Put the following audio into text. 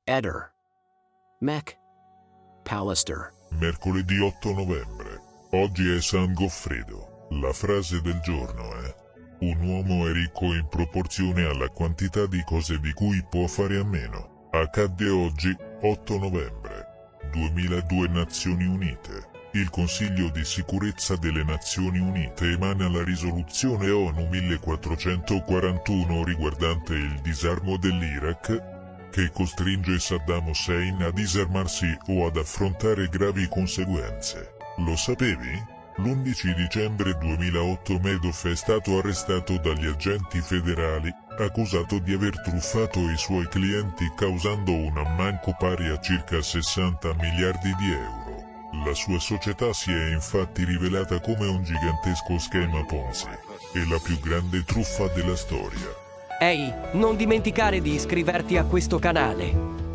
Eder. Mac. Pallister. Mercoledì 8 novembre. Oggi è San Goffredo. La frase del giorno è: un uomo è ricco in proporzione alla quantità di cose di cui può fare a meno. Accadde oggi, 8 novembre 2002. Nazioni Unite. Il Consiglio di Sicurezza delle Nazioni Unite emana la risoluzione ONU 1441 riguardante il disarmo dell'Iraq, che costringe Saddam Hussein a disarmarsi o ad affrontare gravi conseguenze. Lo sapevi? L'11 dicembre 2008 Madoff è stato arrestato dagli agenti federali, accusato di aver truffato i suoi clienti causando un ammanco pari a circa 60 miliardi di euro. La sua società si è infatti rivelata come un gigantesco schema Ponzi e la più grande truffa della storia. Ehi, non dimenticare di iscriverti a questo canale.